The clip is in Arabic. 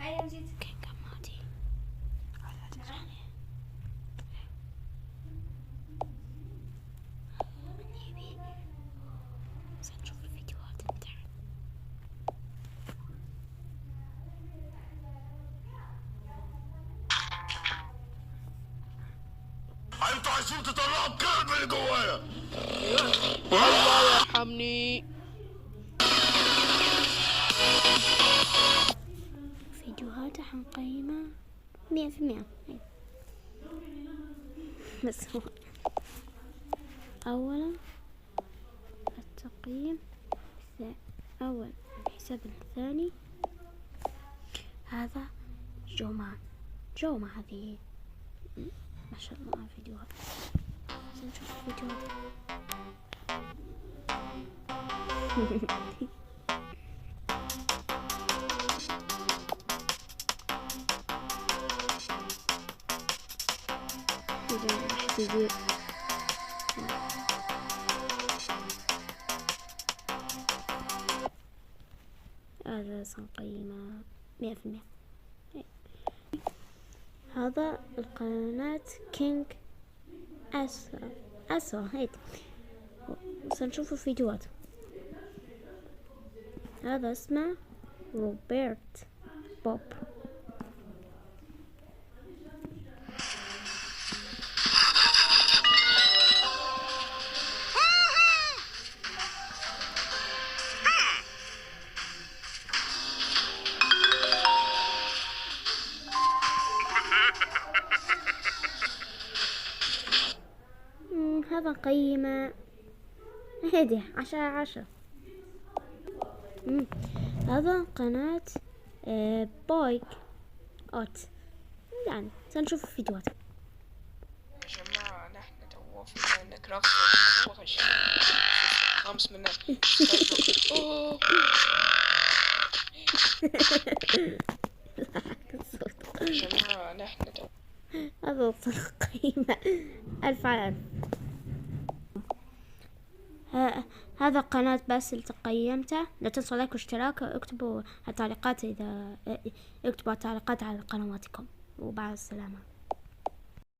كينج مادي سنشوف الفيديوهات انت. انتوا عايزين تطلعوا الكلب اللي جوايا. الله يرحمني. فيديوهاته حنقيمه 100%. بس هو أولا التقييم أول الحساب الثاني هذا جوما هذه ما شاء الله فيديوهات. نشوف الفيديوهات. هذا سنقيمه 100%. هذا القناة كينج أسرع هيك. سنشوف الفيديوهات. هذا اسمه روبرت بوب. هذا قيمة هدي 10/10. هذا قناة بايك اوت. يعني سنشوف الفيديوهات. يا جماعة نحن تو في كرافت خمس منها. يا جماعة نحن تو هذا قيمة 1000/1000. هذا قناة بس اللي تقيمته. لا تنسوا لايك واشتراك واكتبوا التعليقات على قنواتكم. وبعد السلامة.